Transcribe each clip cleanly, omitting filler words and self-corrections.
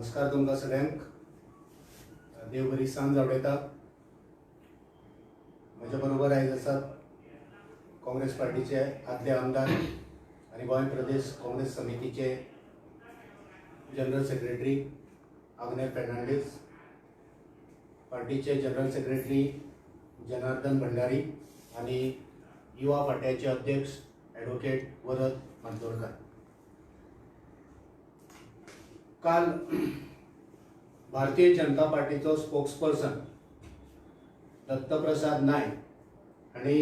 नमस्कार तुमकां सगळ्यांक. देव बरी सांज आवडेता. म्हज्या बरोबर आयज आसात काँग्रेस पार्टीचे आदले आमदार आनी गोंय प्रदेश काँग्रेस समितीचे जनरल सेक्रेटरी आग्नेय फेर्नांडीस, पार्टीचे जनरल सेक्रेटरी जनार्दन भंडारी आनी युवा फाट्याचे अध्यक्ष ॲडव्होकेट वरद मांजोरकर. काल भारतीय जनता पार्टीचो स्पोक्सपर्सन दत्तप्रसाद नायक हांणी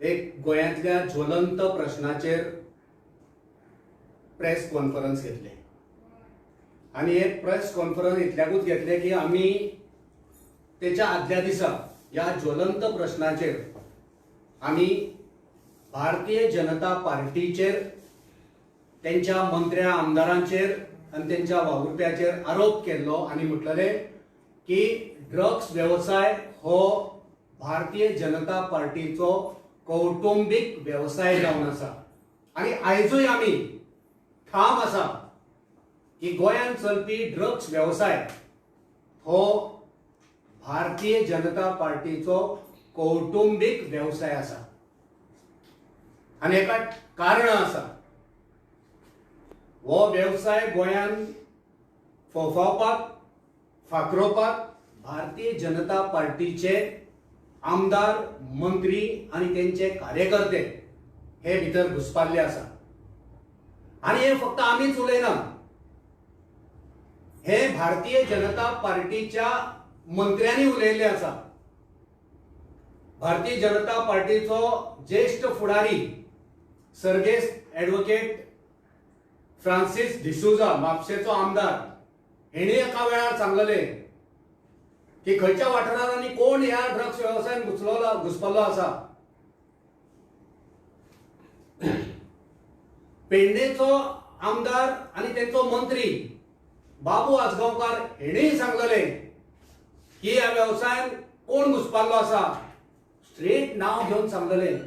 एक गोंयांतल्या ज्वलंत प्रश्नाचेर प्रेस कॉन्फरन्स घेतले आनी एक प्रेस कॉन्फरन्स इतल्याकूच घेतले की आमी तेच्या आदल्या दिसा ह्या ज्वलंत प्रश्नाचेर आमी भारतीय जनता पार्टीचेर, त्यांच्या मंत्र्या आमदारांचेर आणि त्यांच्या वावुरप्याचेर आरोप केल्लो आनी म्हटलेले की ड्रग्स व्यवसाय हो भारतीय जनता पार्टीचो कौटुंबिक व्यवसाय जावन आसा. आनी आयजूय आमी ठाम आसा की गोंयांत चलपी ड्रग्स व्यवसाय हो भारतीय जनता पार्टीचो कौटुंबिक व्यवसाय आसा. आनी हेका कारणां आसा. हो व्यवसाय गोंयांत फोफावपाक, फाखरोवपाक भारतीय जनता पार्टीचे आमदार, मंत्री आनी तेंचे कार्यकर्ते हे भितर घुसपाल्ले आसा. आनी हे फक्त आमीच उलयना, हे भारतीय जनता पार्टीच्या मंत्र्यांनी उलयल्ले आसा. भारतीय जनता पार्टीचो ज्येष्ठ फुडारी सर्गेस्त ॲडव्होकेट फ्रांसीस डिसोजा, म्हापशेचो आमदार, हेणी एका वेळार सांगलेले की खंयच्या वाठारांनी कोण ह्या ड्रग्स व्यवसायात घुसपल्लो आसा. पेडणेचो आमदार आनी तेंचो मंत्री बाबू आजगांवकार हेणीय सांगलेले की ह्या व्यवसायात कोण घुसपल्लो आसा. स्ट्रेट नाव घेवन सांगलेले.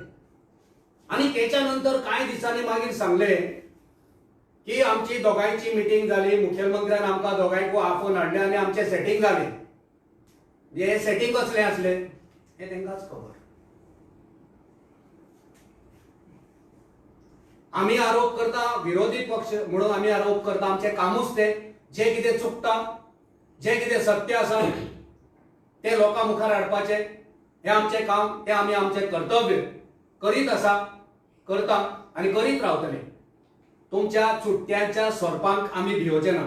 आनी तेच्या नंतर कांय दिसांनी मागीर सांगले की आमची दोगांयची मिटींग जाली, मुखेलमंत्र्यान आमकां दोगांयकू आफोवन हाडले आनी आमचे सेटींग जाले. हे सेटींग कसलें आसलें हें तांकांच खबर. आमी आरोप करता, विरोधी पक्ष म्हणून आमी आरोप करता, आमचें कामूच तें. जें कितें चुकता, जें कितें सत्य आसा तें लोकां मुखार हाडपाचें हें आमचें काम. तें आमी आमचें कर्तव्य करीत आसा, करता आनी करीत रावतले. तुमच्या चुट्ट्यांच्या सोरपांक आमी भिवचे ना.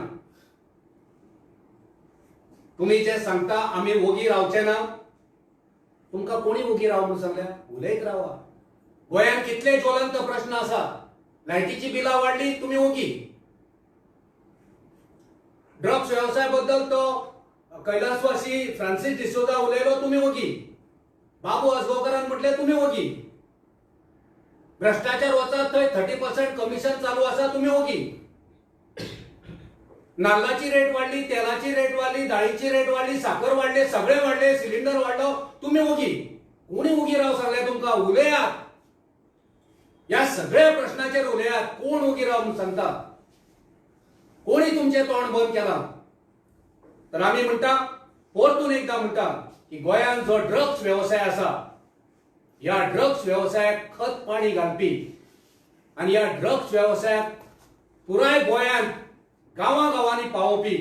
तुम्ही जे सांगता आमी वोगी रावचे ना. तुमकां कोणी वोगी राव म्हणून सांगल्या? उलयत रावा. गोंयांत कितले ज्वलंत प्रश्न आसा. लायटीची बिलां वाडली, तुमी वोगी. ड्रग्स व्यवसाय बद्दल तो कैलासवासी फ्रांसीस डिसोजा उलयलो, तुमी वोगी. बाबू आजगांवकारान म्हटलें, तुमी वोगी. भ्रष्टाचार वचत थंय 30% कमिशन चालू आसा, तुमी वोगी. नाल्लाची रेट वाडली, तेलाची रेट वाडली, दाळीची रेट वाडली, साखर वाडले, सगळे वाडले, सिलिंडर वाडलो, तुमी वोगी. कोणी वोगी राव सांगले तुमकां? उलयात. ह्या सगळ्या प्रश्नाचेर उलयात. कोण वोगी राव म्हणून सांगता? कोणी तुमचें तोंड बंद केलां? तर आमी म्हणटा, परतून एकदां म्हणटा की गोंयांत जो ड्रग्स व्यवसाय आसा, ह्या ड्रग्स व्यवसायाक खत पाणी घालपी आनी ह्या ड्रग्स व्यवसायाक पुराय गोंयांत गांवांगांवांनी पावोवपी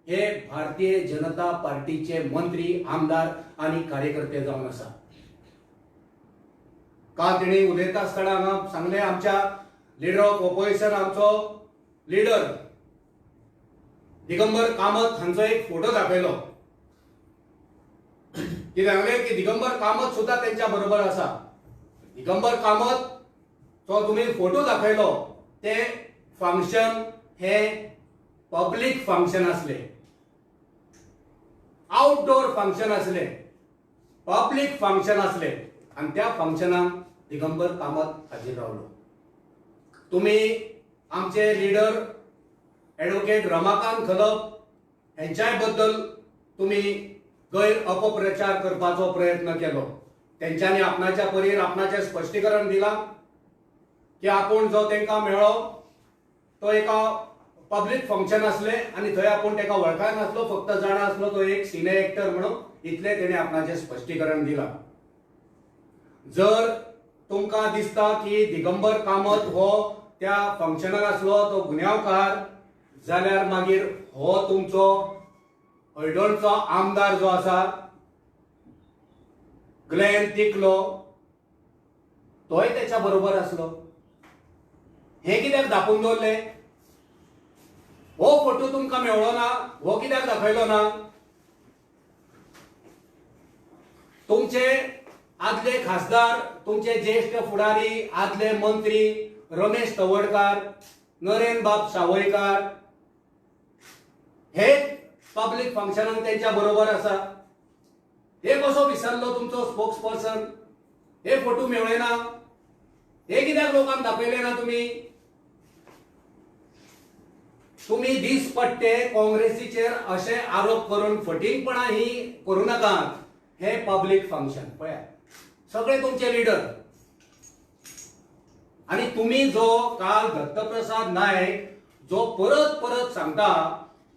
हे भारतीय जनता पार्टीचे मंत्री, आमदार आनी कार्यकर्ते जावन आसा. काल तेणी उलयता आसतना हांगा सांगलें, आमच्या लिडर ऑफ ऑपोजिशन, आमचो लिडर दिगंबर कामत हांचो एक फोटो दाखयलो. कितें सांगलें की दिगंबर कामत सुद्धा त्यांच्या बरोबर आसा. दिगंबर कामत तो तुम्ही फोटो दाखयलो, ते फंक्शन हे पब्लिक फंक्शन असले, आउटडोर फंक्शन असले, पब्लिक फंक्शन असले आणि त्या फंक्शनाक दिगंबर कामत हाजीर रावलो. तुम्ही आमचे लीडर ॲडव्होकेट रमाकांत खलप यांच्या बद्दल तुम्ही गैर अपप्रचार करपाचो प्रयत्न केलो. त्यांच्यानी आपणाच्या परीर आपणाचे स्पष्टीकरण दिला की आपण जो तेंका मेळ्ळो तो एका पब्लिक फंक्शन असले आणि थंय आपण तेका वळखा नासलो, फक्त जाणा असलो तो एक सिने एक्टर म्हणून इतले तेणे आपणाचे स्पष्टीकरण दिला. जर तुमकां दिसता की दिगंबर कामत हो त्या फंक्शनाक असलो तो गुन्यांवकार, जाल्यार मागीर हो तुमचो हळडणचो आमदार जो आसा ग्लेन तिकलो तोय त्याच्या बरोबर असलो. हे कित्याक दाखोवन दवरले? हो फोटो तुमकां मेळ्ळो ना, हो कित्याक दाखयलो ना? तुमचे आदले खासदार, तुमचे ज्येष्ठ फुडारी, आदले मंत्री रमेश तवडकार, नरेन बाब सावयकार हे पब्लिक फंक्शनाक त्यांच्या बरोबर आसा. हे कसो विसरलो तुमचो स्पोक्स पर्सन? हे फोटो मेळ्ळे ना? हे कित्याक लोकांक दाखयले ना तुम्ही? तुम्ही दिसपट्टे काँग्रेसीचेर असे आरोप करून फटींगपणा ही करू नाकात. हे पब्लिक फंक्शन पळया, सगळे तुमचे लीडर. आणि तुम्ही जो काल दत्तप्रसाद नायक जो परत परत सांगता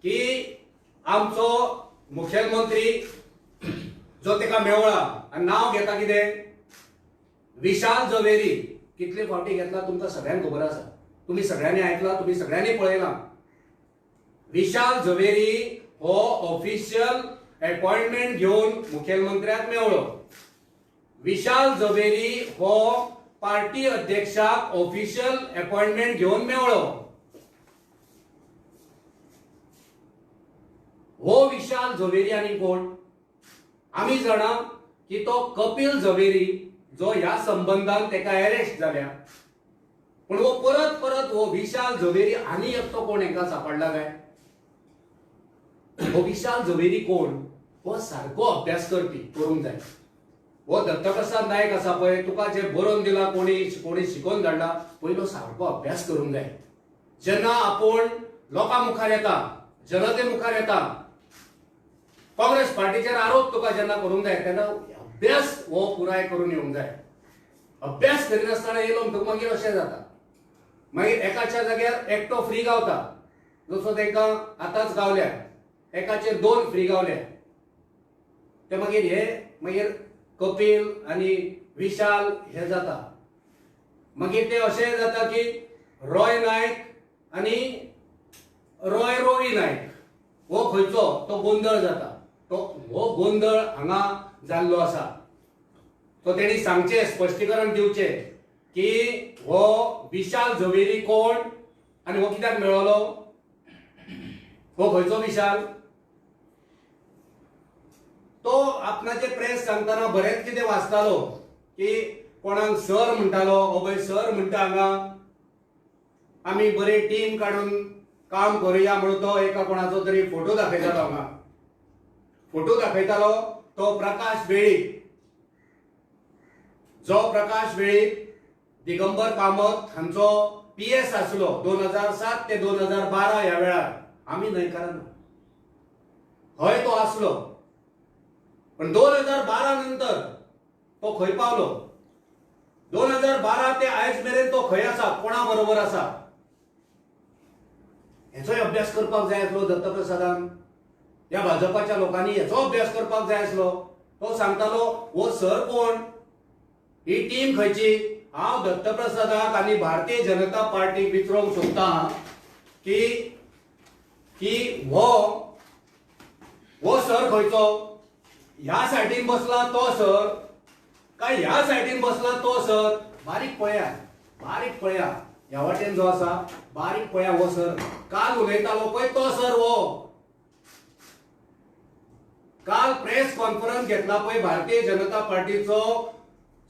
की आमचो मुखेलमंत्री जो तेका मेवळा आणि नाव घेता कितें विशाल जवेरी, कितले फावटी घेतला तुमकां सगळ्यांक खबर आसा. तुम्ही सगळ्यांनी ऐकला, तुम्ही सगळ्यांनी पळयला. विशाल जवेरी हो ऑफिशियल अपॉइंटमेंट घेऊन मुखेलमंत्र्याक मेवळो. विशाल जवेरी हो पार्टी अध्यक्षाक ऑफिशियल अपॉइंटमेंट घेऊन मेवळो. हो विशाल जवेरी आणि कोण? आम्ही जाणा की तो कपिल जवेरी जो ह्या संबंधान तेका अरेस्ट जाल्या. पण वो परत परत हो विशाल जवेरी आणि एकटो कोण हेका सापडला काय? हो विशाल जवेरी कोण? हो सारको अभ्यास करपी करूंक जाय. हो दत्तप्रसाद नायक आसा पळय, तुका जे बरोवन दिला, कोणी शिकोवन धाडला, पयलो सारको अभ्यास करूंक जाय. जेन्ना आपण लोकां मुखार येता, जनते मुखार येता, काँग्रेस पार्टीचेर आरोप तुका जेन्ना करूंक जाय तेन्ना अभ्यास हो पुराय करून येवंक जाय. अभ्यास करिनासतना येयलो म्हणटकच मागीर अशें जाता. मागीर एकाच्या जाग्यार एकटो फ्री गावता, जसो तेका आतांच गावल्या, एकाचेर 2 फ्री गावले. ते मागीर कपिल आणि विशाल हे जाता. मागीर ते अशें जाता की रॉय नायक आणि रॉय रोवी नायक हो खंयचो तो गोंधळ जाता. तो हो गोंधळ हांगा जाल्लो आसा. तो तेणी सांगचे, स्पश्टीकरण दिवचे की हो विशाल जवेरी कोण आणि हो कित्याक मेळ्ळो, हो खंयचो विशाल. तो आपणाचे प्रेस सांगताना बरेच कितें वाचतालो की कोणाक सर म्हणटालो, हो सर म्हणटा हांगा आमी बरी टीम काडून काम करूया म्हणून तो एका कोणाचो तरी फोटो दाखयतालो. हांगा फोटो दाखयतालो तो प्रकाश वेळीप, जो प्रकाश वेळीप दिगंबर कामत हांचो PS आसलो 2007 ते 2012 ह्या वेळार. आमी न्हयकाराना हय तो आसलो. पण 2012 नंतर तो खंय पावलो? 2012 ते आयज मेरेन तो खंय आसा, कोणा बरोबर आसा, हेचोय अभ्यास करपाक जाय आसलो दत्तप्रसादान. या भाजपाच्या लोकांनी हेचो अभ्यास करपाक जाय आसलो. तो सांगतालो हो सर कोण, ही टीम खंयची. हांव दत्तप्रसादाक आनी भारतीय जनता पार्टीक विचारूंक सोदता की हो सर खंयचो. ह्या सायडीन बसला तो सर काय ह्या सायडीन बसला तो सर. बारीक पळया ह्या वाटेन जो आसा, बारीक पळया हो सर. काल उलयतालो पळय तो सर हो. काल प्रेस कॉन्फरन्स घेतला पळय भारतीय जनता पार्टीचो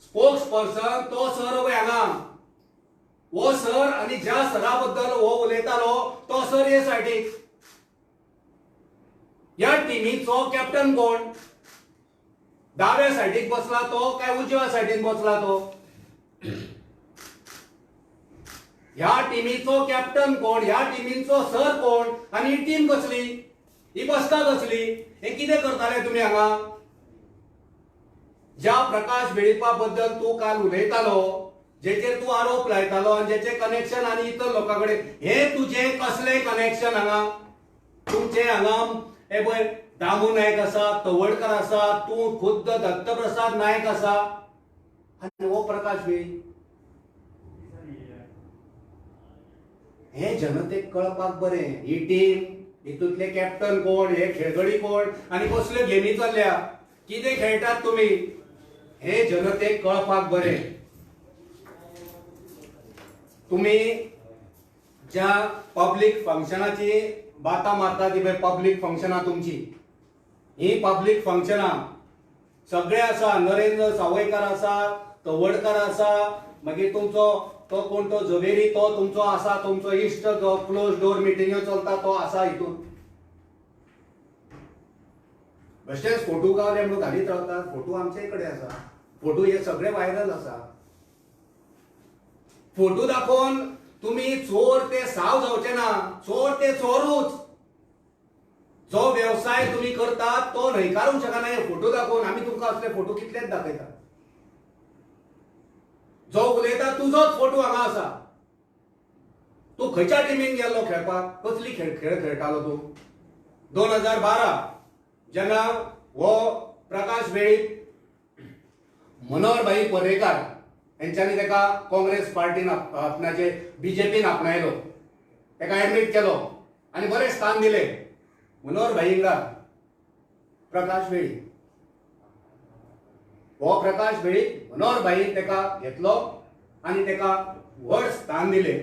स्पोक्स पर्सन तो सर पळय हांगा. हो सर आणि ज्या सरा बद्दल हो उलयतालो तो सर हे सायडीक. ह्या टीमीचो कॅप्टन कोण? दाव्या सायडीक बसला तो काय उजव्या सायडीन बसला तो? ह्या टीमीचो कॅप्टन कोण, ह्या टीमीचो सर कोण आणि ही टीम कसली, ही बसता कसली, हे कितें करताले तुम्ही हांगा? ज्या प्रकाश वेळीपा बद्दल तू काल उलयतालो, जेचेर तू आरोप लायतालो आणि जेचे कनेक्शन आणि इतर लोकांकडे हे तुझे कसले कनेक्शन हांगा तुमचे हांगा हे पळय दामू नायक आसा तवडकर आसा तू खुद्द दत्तप्रसाद नायक आसा आणि हो प्रकाश वेळी हे जनतेक कळपाक बरें ही टीम हितूंतले कॅप्टन कोण हे खेळगडी कोण आणि कसल्यो गेमी चल्ल्या कितें खेळटात तुम्ही हे जनतेक कळपाक बरें तुम्ही ज्या पब्लिक फंक्शनाची बाता मारता ती पब्लिक फंक्शनां तुमची ही पब्लिक फंक्शनां सगळे आसा नरेंद्र सावयकार आसा तवडकर आसा मागीर तुमचो तो कोण तो झवेरी तो तुमचो आसा तुमचो इश्ट जो क्लोज डोर मिटिंग्यो चलता तो आसा हितून बेश्टेच फोटो गावले म्हणून घालीत रावतात फोटो आमचे कडेन आसा फोटो हे सगळे व्हायरल आसा फोटो दाखोवन तुम्ही चोर ते साव जावचे ना चोर ते चोरूच जो व्यवसाय तुम्ही करतात तो न्हयकारूंक शकना हे फोटो दाखोवन आमी तुमकां असले फोटो कितलेच दाखयता जो उलयता तुजोच फोटो हांगा आसा तू खंयच्या टिमीन गेल्लो खेळपाक कसली खेळ खेळटालो तू 2012 जेन्ना हो प्रकाश वेळीप मनोहरभाई पर्रेकार यांच्यानी तेका काँग्रेस पार्टीन आपणाचे बीजेपीन आपणायलो तेका एडमीट केलो आणि बरे स्थान दिले मनोहरभाईंका प्रकाश वेळी हो प्रकाश वेळी मनोहरभाईन तेका घेतलो आणि तेका व्हड स्थान दिले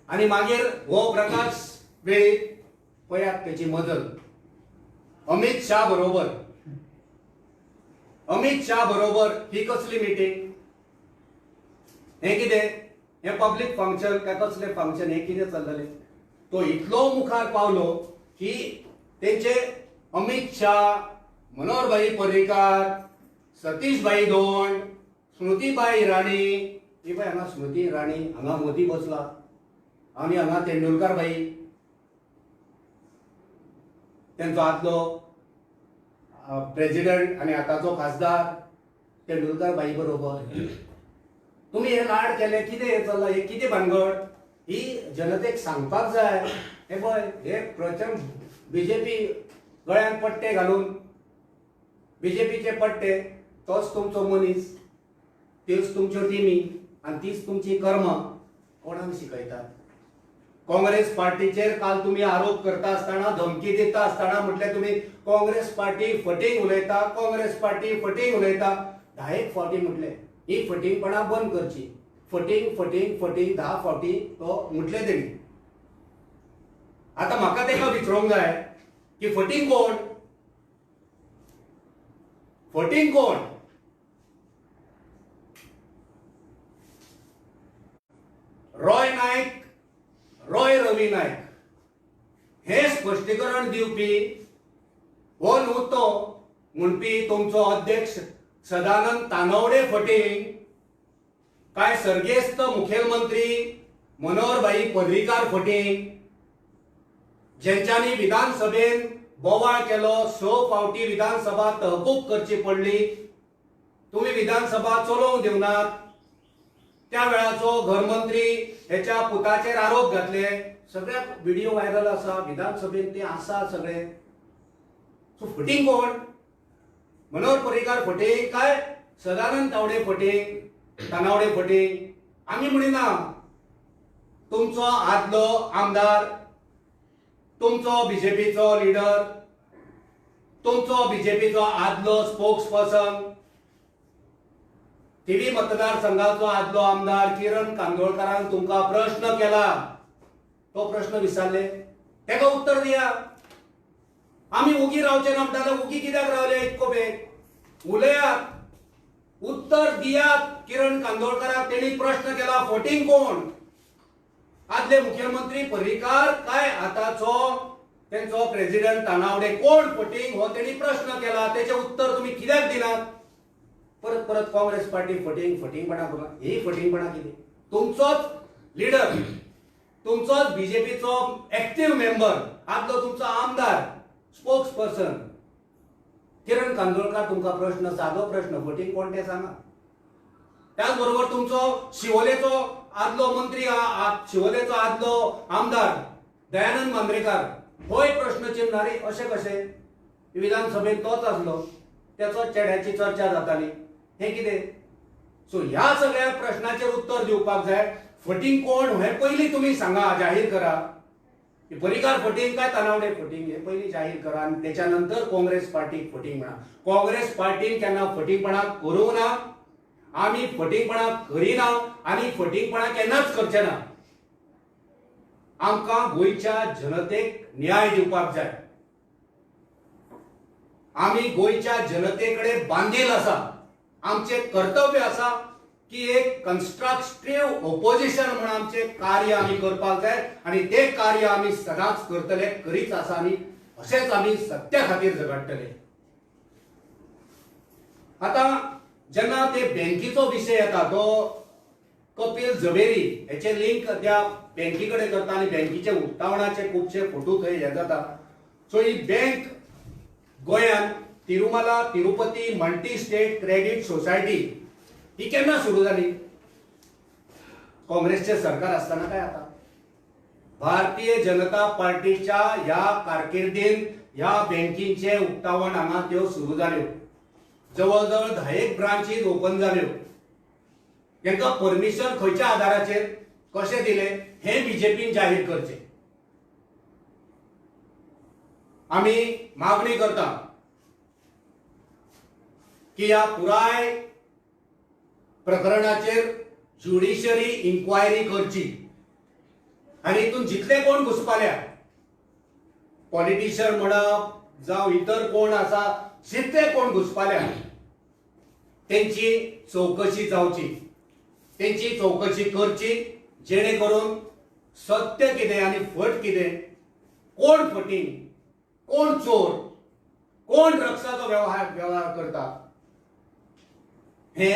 आणि मागीर हो प्रकाश वेळी पळयात त्याची मदत अमित शाह बरोबर ही कसली मीटिंग हे कितें हे पब्लिक फंक्शन काय कसले फंक्शन हे कितें चल्लले तो इतलो मुखार पावलो की तेंचे अमित शाह मनोहरभाई पर्रीकार सतीशभाई दोंड स्मृतीबाई इराणी ही बाय हांगा स्मृती इराणी हांगा मोदी बसला आनी हांगा तेंडुलकर बाई तेंचो आदलो प्रेसिडेंट आणि आताचो खासदार तेंडुलकर बाई बरोबर तुम्ही हे लाड केले कितें हे चल्ला हे कितें भानगड ही जनतेक सांगपाक जाय हे पळय हे प्रचंड बीजेपी गळ्यात पट्टे घालून बीजेपीचे पट्टे तोच तुमचो मनीस त्योच तुमच्यो टिमी आणि तीच तुमची कर्म कोणाक शिकयतात काँग्रेस पार्टीचेर काल तुम्ही आरोप करता आसतना धमकी दिता आसतना म्हटले तुम्ही काँग्रेस पार्टी फटींग उलयता काँग्रेस पार्टी फटींग उलयता 10 फावटी म्हटले ही फटींगपणा बंद करची फटींग फटींग फटींग 10 फावटी तो म्हटले तेणी आता म्हाका तेका विचारूंक जाय की फटींग कोण रॉय रवी नायक हे स्पष्टीकरण दिवपी हो न्हू तो म्हणपी तुमचो अध्यक्ष सदानंद तानवडे फटींग काय सर्गेस्त मुखेलमंत्री मनोहरभाई पर्रीकार फटींग ज्यांच्यानी विधानसभेन बोवाळ केलो 6 फावटी विधानसभा तहकूब करची पडली तुम्ही विधानसभा चलोवंक दिवनात त्या वेळाचो घरमंत्री ह्याच्या पुताचेर आरोप घातले सगळे व्हिडिओ व्हायरल आसा विधानसभेत ते आसा सगळे सो फटींग कोण मनोहर पर्रीकार फटींग काय सदानंद तानवडे फटींग आम्ही म्हणिना तुमचो आदलो आमदार तुमचो बीजेपीचो लीडर तुमचो बीजेपीचो आदलो स्पोक्स पर्सन थिवी मतदारसंघाचो आदलो आमदार किरण कांदोळकरान तुमकां प्रश्न केला तो प्रश्न विचारले तेका उत्तर दिया आम्ही उगी रावचे ना म्हणटाले उगी कित्याक रावले इतको बेग उलयात उत्तर दियात किरण कांदोळकराक तेणी प्रश्न केला फटींग कोण आदले मुख्यमंत्री पर्रीकार काय आताचो त्यांचो प्रेसिडेंट तानावडे कोण फटींग हो तेणी प्रश्न केला त्याचे उत्तर तुम्ही कित्याक दिनात परत परत काँग्रेस पार्टी फटींगपणा करा ही फटींगपणा किती तुमचोच लीडर तुमचोच बीजेपीचो ऍक्टिव्ह मेंबर आदलो तुमचो आमदार स्पोक्स पर्सन किरण कांदोळकर तुमका प्रश्न साधो प्रश्न फटींग कोण ते सांगा त्याचबरोबर तुमचो शिवोलेचो आदलो मंत्री शिवोलेचो आदलो आमदार दयानंद मांद्रेकार होय प्रश्नचिन्ह रे अशें कशें विधानसभेत तोच आसलो त्याचो चेड्याची चर्चा जाताली हे कितें सो ह्या सगळ्या प्रश्नाचेर उत्तर दिवपाक जाय फटींग कोण हे पयलीं तुमी सांगा जाहीर करा परिकार फटींग काय तानावडे फटींग हे पयलीं जाहीर करा आनी त्याच्या नंतर काँग्रेस पार्टीक फटींग म्हणा काँग्रेस पार्टीन केन्ना फटींगपणा करूंक ना आमी फटींगपणा करिना आनी फटींगपणा केन्नाच करचे ना आमकां गोंयच्या जनतेक न्याय दिवपाक जाय आमी गोंयच्या जनतेकडे बांदील आसा आमचे कर्तव्य आसा की एक कन्स्ट्रक्टिव्ह ऑपोजिशन म्हणून आमचे कार्य आमी करपाक जाय आणि ते कार्य आमी सदांच करतले करीत आसा आणि असेच आमी सत्या खातीर झगडटले आता जेन्ना ते बँकीचो विषय येता तो कपिल झवेरी हेचे लिंक त्या बँकी कडेन करता आणि बँकीचे उक्तावणाचे खूबशे फोटो थंय हे जाता सो ही बँक गोंयांत Tirumala Tirupati multi state credit society ही केन्ना सुरू जाली काँग्रेसचे सरकार असताना काय आता भारतीय जनता पार्टीच्या ह्या कारकिर्दीन ह्या बँकींचे उक्तावण हांगा त्यो सुरू जाल्यो जवळजवळ 10 ब्रांचीज ओपन जाल्यो तांकां परमिशन खंयच्या आधाराचेर कशें दिले हे बीजेपीन जाहीर करचे आमी मागणी करता की ह्या पुराय प्रकरणाचेर ज्युडिशरी इन्क्वायरी करची आणि हितून जितले कोण घुसपाल्या पॉलिटिशियन म्हणप जावं इतर कोण आसा जितले कोण घुसपाल्या त्यांची चौकशी जावची त्यांची चौकशी करची जेणे करून सत्य कितें आणि फट कितें कोण फटींग कोण चोर कोण ड्रग्साचो व्यवहार करता हे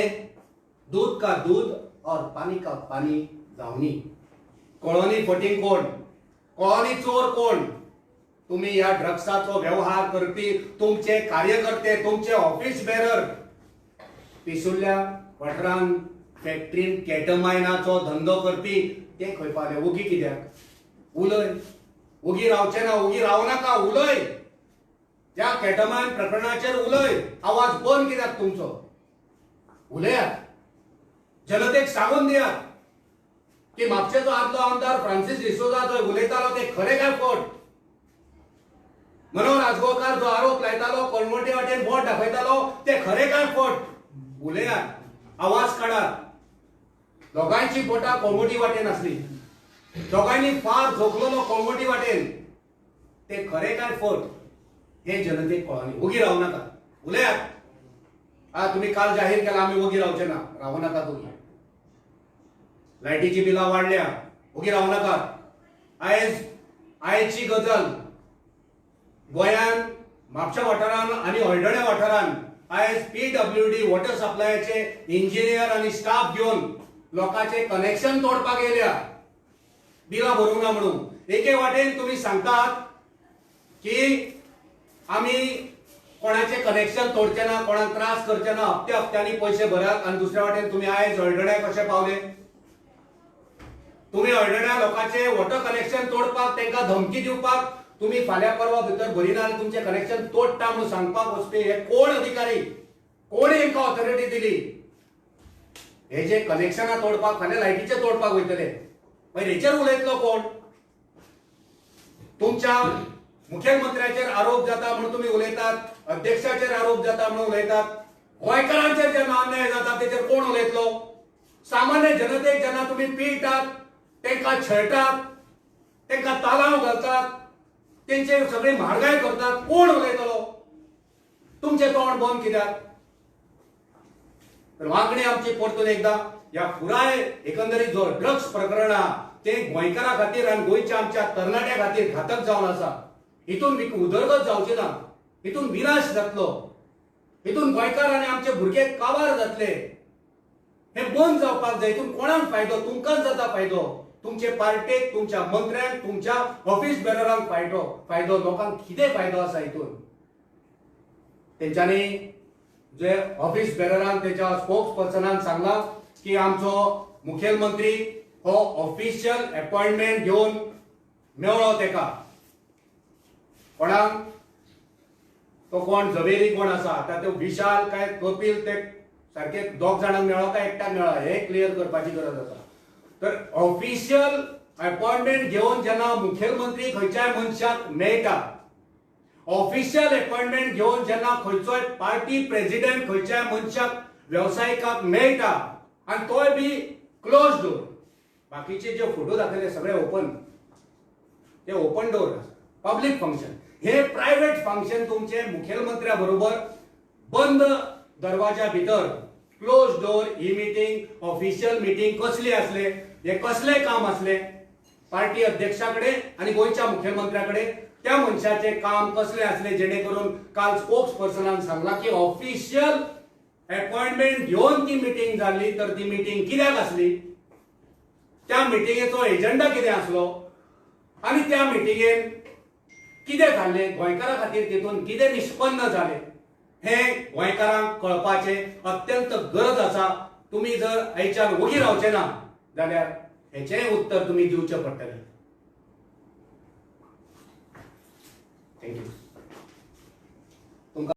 दूध का दूध और पानी का पानी जावनी कळोनी फटींग कोण कळोनी चोर कोण तुम्ही या ड्रग्साचो व्यवहार करपी तुमचे कार्यकर्ते तुमचे ऑफिस बेरर पिसुल्ल्या वाठारांत फॅक्टरीन केटमायनाचो धंदो करपी ते खंय पावले उगी कित्याक उलय उगी रावचे ना उगी राव नाका उलय त्या केटमायन प्रकरणाचेर उलय आवाज बंद कित्याक तुमचो उलयात जनतेक सांगून दियात की म्हापशेचो आदलो आमदार फ्रांसीस डिसोजा जो उलयतालो ते खरे काय फट मनोहर आजगांवकार जो आरोप लायतालो कळमोटी वाटेन बोट दाखयतालो ते खरे काय फट उलयात आवाज काडात दोगांची बोटां कळमोटी वाटेन आसली दोगांनी फार झोकलोलो कळमोटी वाटेन ते खरे काय फट हे जनतेक कळनी उगी रावू नाका उलयात तुम्ही काल जाहीर केला आम्ही उगी रावचे ना रावू नका तुम्ही लायटीची बिलां वाडल्या उगी रावू नका आयची गजाल गोंयान म्हापशा वाठारान आनी हळदण्या वाठारान आयज PWD वॉटर सप्लायाचे इंजिनियर आनी स्टाफ घेवन लोकांचे कनेक्शन तोडपाक येयल्या बिलां भरूंक ना म्हणून एके वाटेन तुम्ही सांगतात की आमी कोणाचे कनेक्शन तोडचे ना कोणाक त्रास करचे ना हप्त्यांनी पैसे भरात आणि दुसऱ्या वाटेन तुम्ही आयज हळदण्या कशे पावले तुम्ही हळदण्या लोकांचे वॉटर कनेक्शन तोडपाक तांकां धमकी दिवपाक तुम्ही फाल्यां परवा भितर भरिना आनी तुमचे कनेक्शन तोडटा म्हणून सांगपाक वचपी हे कोण अधिकारी कोण हांकां ऑथॉरिटी दिली हे जे कनेक्शनां तोडपाक फाल्यां लायटीचे तोडपाक वयतले मागीर हेचेर उलयतलो कोण तुमच्या मुख्यमंत्र्याचेर आरोप जाता म्हणून तुम्ही उलयतात अध्यक्षाचेर आरोप जाता म्हणून उलयतात गोंयकारांचेर जेन्ना अन्याय जाता तेचेर कोण उलयतलो सामान्य जनतेक जेन्ना तुम्ही पिळटात तांकां छळटात तांकां तालाव घालतात तेंचे सगळी म्हारगाय करतात कोण उलयतलो तुमचे तोंड बंद कित्याक तर मागणी आमची परतून एकदा ह्या पुराय एकंदरीत जो ड्रग्स प्रकरण आहा ते गोंयकारां खातीर आनी गोंयच्या आमच्या तरणाट्यां खातीर घातक जावन आसा हितून उदरगत जावची ना हितून विनाश जातलो हितून गोंयकार आनी आमचे भुरगे काबार जातले हे बंद जावपाक जाय हितून कोणाक फायदो तुमकांच जाता फायदो तुमचे पार्टेक तुमच्या मंत्र्यांक तुमच्या ऑफिस बेररांक फायदो लोकांक कितें फायदो आसा हितून तेंच्यांनी जे ऑफिस बेररांक तेच्या स्पोक्स पर्सनान सांगला की आमचो मुखेलमंत्री हो ऑफिशियल अपॉइंटमेंट घेवन मेळ्ळो तेका कोणाक तो कोण झवेरी कोण आसा आता तो विशाल काय कपिल ते सारखे दोग जाणांक मेळ्ळो काय एकट्याक मेळ्ळो हे क्लियर करपाची गरज आसा. तर ऑफिशियल अपॉइंटमेंट घेवन जेन्ना मुखेलमंत्री खंयच्याय मनशाक मेळटा, ऑफिशियल अपॉइंटमेंट घेवन जेन्ना खंयचोय पार्टी प्रेसिडेंट खंयच्याय मनशाक व्यावसायिकाक मेळटा आनी तोय बी क्लोज डोर, बाकीचे जे फोटो दाखयले सगळे ओपन, ते ओपन डोर पब्लिक फंक्शन. हे प्रायव्हेट फंक्शन तुमचे मुखेलमंत्र्या बरोबर बंद दरवाजा भितर क्लोज डोर ही मीटिंग ऑफिशियल मीटिंग कसली असले, हे कसले काम असले पार्टी अध्यक्षाकडे आणि गोयच्या मुख्यमंत्र्याकडे त्या मनशाचे काम कसले असले जेणे करून काल स्पोक्स पर्सनान सांगला की ऑफिशियल अपॉइंटमेंट घेऊन ती मीटिंग झाली. तर ती मीटिंग कित्याक असली, त्या मीटिंगेचो एजेंडा कितें असलो आणि त्या मीटिंगेन कितें जाल्ले, गोंयकारां खातीर तितून कितें निष्पन्न जाले हे गोंयकारांक कळपाचे अत्यंत गरज आसा. तुम्ही जर हेच्यान वगी रावचे ना जाल्यार हेचें उत्तर तुम्ही दिवचें पडटलें. थँक्यू.